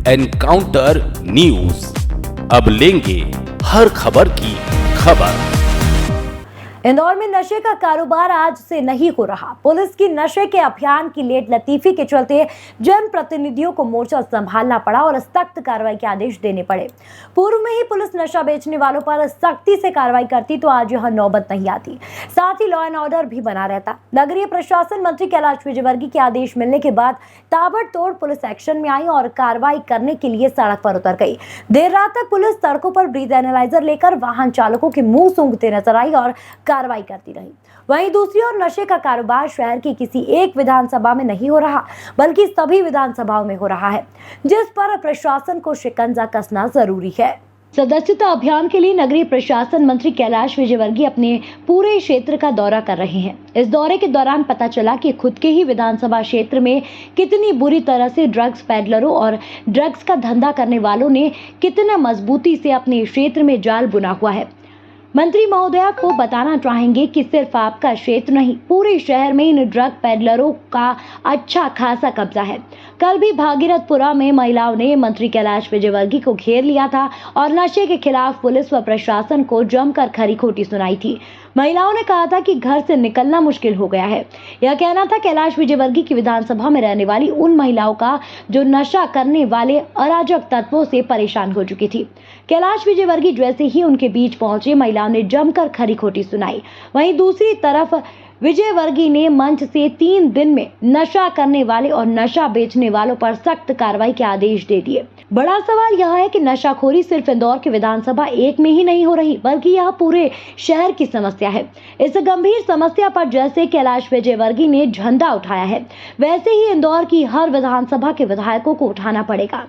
Encounter news, अब लेंगे हर खबर की खबर। इंदौर में नशे का कारोबार आज से नहीं हो रहा। पुलिस की नशे के अभियान की लेट लतीफी के चलते जन प्रतिनिधियों को मोर्चा संभालना पड़ा और सख्त कार्रवाई के आदेश देने पड़े। पूर्व में ही पुलिस नशा बेचने वालों पर सख्ती से कार्रवाई करती तो आज यह नौबत नहीं आती, साथ ही लॉ एंड ऑर्डर भी बना रहता। नगरीय प्रशासन मंत्री कैलाश विजयवर्गीय के आदेश मिलने के बाद ताबड़तोड़ पुलिस एक्शन में आई और कार्रवाई करने के लिए सड़क पर उतर गई। देर रात तक पुलिस सड़कों पर ब्रीथ एनालाइजर लेकर वाहन चालकों के मुंह सूंघते नजर आई और कार्रवाई करती रही। वहीं दूसरी ओर नशे का कारोबार शहर की किसी एक विधानसभा में नहीं हो रहा, बल्कि सभी विधानसभाओं में हो रहा है, जिस पर प्रशासन को शिकंजा कसना जरूरी है। सदस्यता अभियान के लिए नगरीय प्रशासन मंत्री कैलाश विजयवर्गीय अपने पूरे क्षेत्र का दौरा कर रहे हैं। इस दौरे के दौरान पता चला कि खुद के ही विधानसभा क्षेत्र में कितनी बुरी तरह से ड्रग्स पैडलरों और ड्रग्स का धंधा करने वालों ने कितना मजबूती से अपने क्षेत्र में जाल बुना हुआ है। मंत्री महोदया को बताना चाहेंगे कि सिर्फ आपका क्षेत्र नहीं, पूरे शहर में इन ड्रग पैडलरों का अच्छा खासा कब्जा है। कल भी भागीरथपुरा में महिलाओं ने मंत्री कैलाश विजयवर्गीय को घेर लिया था और नशे के खिलाफ पुलिस व प्रशासन को जमकर खरी खोटी सुनाई थी। महिलाओं ने कहा था कि घर से निकलना मुश्किल हो गया है। यह कहना था कैलाश विजयवर्गीय की विधानसभा में रहने वाली उन महिलाओं का जो नशा करने वाले अराजक तत्वों से परेशान हो चुकी थी। कैलाश विजयवर्गीय जैसे ही उनके बीच पहुंचे, महिलाओं ने जमकर खरी खोटी सुनाई। वहीं दूसरी तरफ विजयवर्गीय ने मंच से 3 दिन में नशा करने वाले और नशा बेचने वालों पर सख्त कार्रवाई के आदेश दे दिए। बड़ा सवाल यह है कि नशाखोरी सिर्फ इंदौर के विधानसभा एक में ही नहीं हो रही, बल्कि यह पूरे शहर की समस्या है। इस गंभीर समस्या पर जैसे कैलाश विजयवर्गीय ने झंडा उठाया है, वैसे ही इंदौर की हर विधानसभा के विधायकों को उठाना पड़ेगा।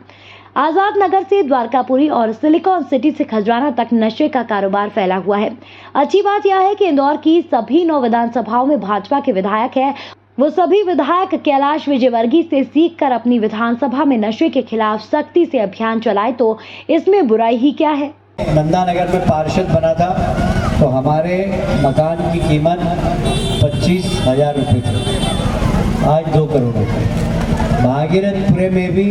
आजाद नगर से द्वारकापुरी और सिलिकॉन सिटी से खजराना तक नशे का कारोबार फैला हुआ है। अच्छी बात यह है कि इंदौर की सभी 9 विधानसभाओं में भाजपा के विधायक है। वो सभी विधायक कैलाश विजयवर्गीय से सीखकर अपनी विधानसभा में नशे के खिलाफ सख्ती से अभियान चलाए, तो इसमें बुराई ही क्या है। नंदानगर में पार्षद बना था तो हमारे मकान की कीमत 25,000 रुपये थी, आज 2 करोड़ रुपये। भागीरथपुरे में भी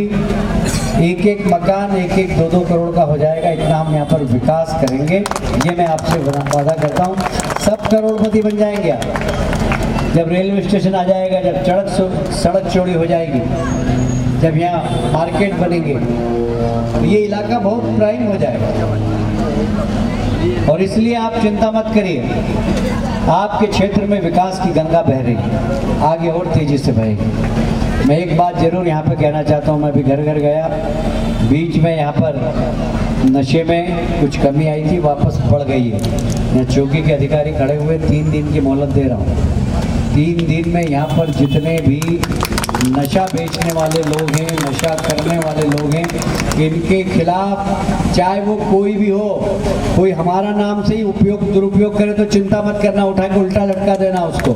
एक मकान 1-2 करोड़ का हो जाएगा। इतना हम यहाँ पर विकास करेंगे, ये मैं आपसे वादा करता हूँ। सब करोड़पति बन जाएंगे आप, जब रेलवे स्टेशन आ जाएगा, जब सड़क चौड़ी हो जाएगी, जब यहाँ मार्केट बनेंगे, तो ये इलाका बहुत प्राइम हो जाएगा। और इसलिए आप चिंता मत करिए, आपके क्षेत्र में विकास की गंगा बह रही है, आगे और तेजी से बहेगी। मैं एक बात जरूर यहाँ पे कहना चाहता हूँ, मैं भी घर घर गया, बीच में यहाँ पर नशे में कुछ कमी आई थी, वापस बढ़ गई है। मैं चौकी के अधिकारी खड़े हुए 3 दिन की मोहलत दे रहा हूँ। 3 दिन में यहाँ पर जितने भी नशा बेचने वाले लोग हैं, नशा करने वाले लोग हैं, इनके खिलाफ चाहे वो कोई भी हो, कोई हमारा नाम से ही दुरुपयोग करे तो चिंता मत करना, उठा के उल्टा लटका देना उसको,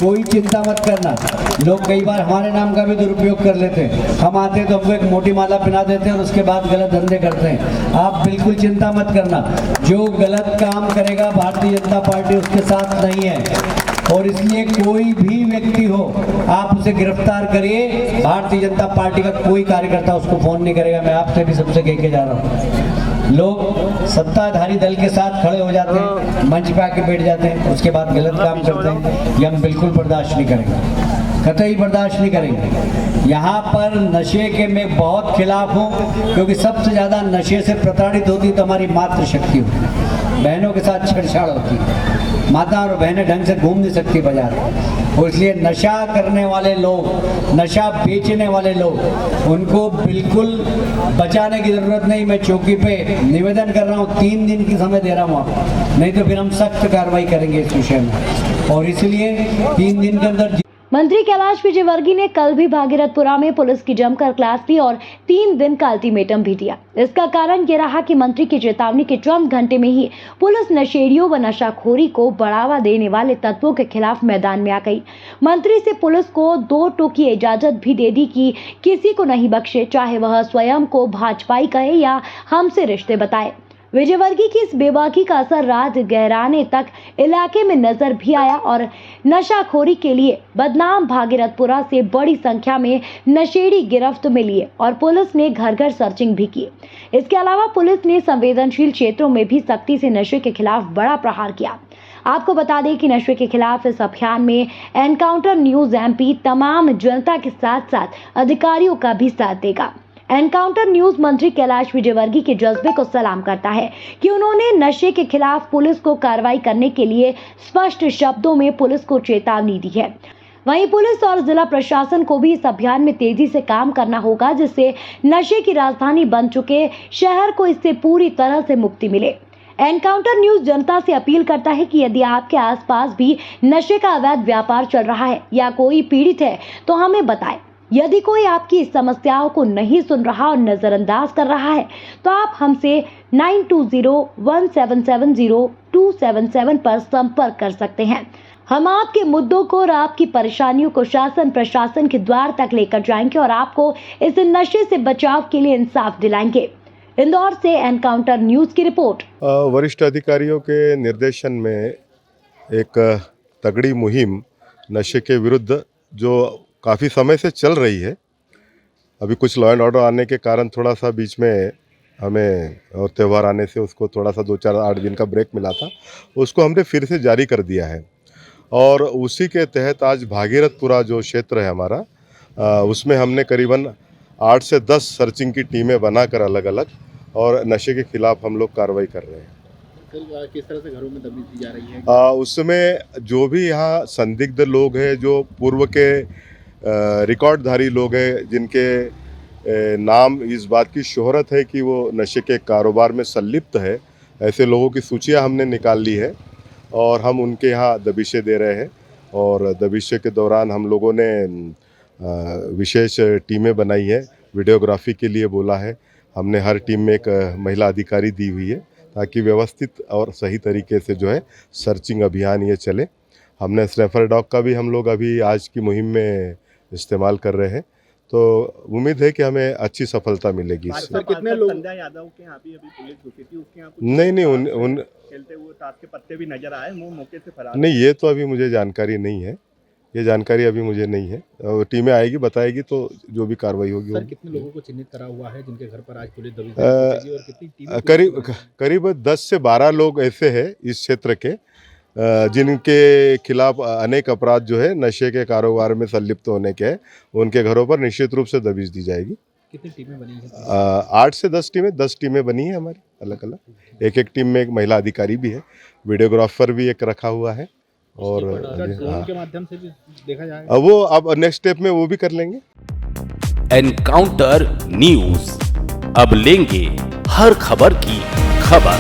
कोई चिंता मत करना। लोग कई बार हमारे नाम का भी दुरुपयोग कर लेते हैं। हम आते हैं तो हमको एक मोटी माला पहना देते हैं और उसके बाद गलत धंधे करते हैं। आप बिल्कुल चिंता मत करना, जो गलत काम करेगा भारतीय जनता पार्टी उसके साथ नहीं है। और इसलिए कोई भी व्यक्ति हो, आप उसे गिरफ्तार करिए, भारतीय जनता पार्टी का कोई कार्यकर्ता उसको फोन नहीं करेगा। मैं आपसे भी सबसे कह के जा रहा हूँ, लोग सत्ताधारी दल के साथ खड़े हो जाते हैं, मंच पे आके बैठ जाते हैं, उसके बाद गलत काम करते हैं, ये हम बिल्कुल बर्दाश्त नहीं करेंगे, कतई बर्दाश्त नहीं करेंगे। यहाँ पर नशे के मैं बहुत खिलाफ हूँ, क्योंकि सबसे ज़्यादा नशे से प्रताड़ित होती तो हमारी मातृशक्ति होती, बहनों के साथ छेड़छाड़ होती, माता और बहनें ढंग से घूम नहीं सकती बाजार। और इसलिए नशा करने वाले लोग, नशा बेचने वाले लोग, उनको बिल्कुल बचाने की जरूरत नहीं। मैं चौकी पे निवेदन कर रहा हूँ, 3 दिन की समय दे रहा हूँ आपको, नहीं तो फिर हम सख्त कार्रवाई करेंगे इस विषय में। और इसलिए 3 दिन के अंदर मंत्री कैलाश विजयवर्गीय ने कल भी भागीरथपुरा में पुलिस की जमकर क्लास ली और 3 दिन का अल्टीमेटम भी दिया। इसका कारण ये रहा कि मंत्री की चेतावनी के चंद घंटे में ही पुलिस नशेड़ियों व नशाखोरी को बढ़ावा देने वाले तत्वों के खिलाफ मैदान में आ गई। मंत्री से पुलिस को 2 टूक की इजाजत भी दे दी कि किसी को नहीं बख्शे, चाहे वह स्वयं को भाजपाई कहे या हमसे रिश्ते बताए। विजयवर्गीय की इस बेबाकी का असर रात गहराने तक इलाके में नजर भी आया और नशाखोरी के लिए बदनाम भागीरथपुरा से बड़ी संख्या में नशेड़ी गिरफ्त में लिए और पुलिस ने घर घर सर्चिंग भी की। इसके अलावा पुलिस ने संवेदनशील क्षेत्रों में भी सख्ती से नशे के खिलाफ बड़ा प्रहार किया। आपको बता दें कि नशे के खिलाफ इस अभियान में एनकाउंटर न्यूज एमपी तमाम जनता के साथ साथ अधिकारियों का भी साथ देगा। एनकाउंटर न्यूज मंत्री कैलाश विजयवर्गीय के जज्बे को सलाम करता है कि उन्होंने नशे के खिलाफ पुलिस को कार्रवाई करने के लिए स्पष्ट शब्दों में पुलिस को चेतावनी दी है। वहीं पुलिस और जिला प्रशासन को भी इस अभियान में तेजी से काम करना होगा, जिससे नशे की राजधानी बन चुके शहर को इससे पूरी तरह से मुक्ति मिले। एनकाउंटर न्यूज जनता से अपील करता है कि यदि आपके आसपास भी नशे का अवैध व्यापार चल रहा है या कोई पीड़ित है तो हमें बताएं। यदि कोई आपकी समस्याओं को नहीं सुन रहा और नजरअंदाज कर रहा है तो आप हमसे 9201770277 पर संपर्क कर सकते हैं। हम आपके मुद्दों को और आपकी परेशानियों को शासन प्रशासन के द्वार तक लेकर जाएंगे और आपको इस नशे से बचाव के लिए इंसाफ दिलाएंगे। इंदौर से एनकाउंटर न्यूज की रिपोर्ट। वरिष्ठ अधिकारियों के निर्देशन में एक तगड़ी मुहिम नशे के विरुद्ध जो काफ़ी समय से चल रही है, अभी कुछ लॉ एंड ऑर्डर आने के कारण थोड़ा सा बीच में हमें और त्यौहार आने से उसको थोड़ा सा 2-4-8 दिन का ब्रेक मिला था, उसको हमने फिर से जारी कर दिया है। और उसी के तहत आज भागीरथपुरा जो क्षेत्र है हमारा, उसमें हमने करीबन 8 से 10 सर्चिंग की टीमें बनाकर अलग अलग और नशे के खिलाफ हम लोग कार्रवाई कर रहे हैं। किस तरह से घरों में दबिश दी जा रही है? उसमें जो भी यहाँ संदिग्ध लोग हैं, जो पूर्व के रिकॉर्डधारी लोग हैं, जिनके नाम इस बात की शोहरत है कि वो नशे के कारोबार में संलिप्त है, ऐसे लोगों की सूचियाँ हमने निकाल ली है और हम उनके यहाँ दबिशें दे रहे हैं। और दबिशे के दौरान हम लोगों ने विशेष टीमें बनाई हैं, वीडियोग्राफी के लिए बोला है। हमने हर टीम में एक महिला अधिकारी दी हुई है ताकि व्यवस्थित और सही तरीके से जो है सर्चिंग अभियान ये चले। हमने स्नैफर डॉग का भी हम लोग अभी आज की मुहिम में इस्तेमाल कर रहे हैं, तो उम्मीद है कि हमें अच्छी सफलता मिलेगी इससे। कितने लोग संजय यादव के यहाँ भी अभी पुलिस रुकी थी, उसके यहाँ नहीं उन खेलते हुए ताश के पत्ते भी नजर आए, वो मौके से फरार नहीं, ये तो अभी मुझे जानकारी नहीं है, ये जानकारी अभी मुझे नहीं है। टीमें आएगी बताएगी तो जो भी कार्रवाई होगी। सर, कितने लोगों को चिन्हित करा हुआ है जिनके घर पर आज पुलिस दबिश देगी और कितनी टीमें? करीब 10 से 12 लोग ऐसे हैं इस क्षेत्र के जिनके खिलाफ अनेक अपराध जो है नशे के कारोबार में संलिप्त होने के हैं। उनके घरों पर निश्चित रूप से दबिश दी जाएगी। कितनी टीमें बनी हैं? 8 से 10 टीमें बनी हैं हमारी अलग अलग। एक टीम में एक महिला अधिकारी भी है, वीडियोग्राफर भी एक रखा हुआ है। और ड्रोन के माध्यम से भी देखा जाएगा। वो अब नेक्स्ट स्टेप में वो भी कर लेंगे। एनकाउंटर न्यूज अब लेंगे हर खबर की खबर।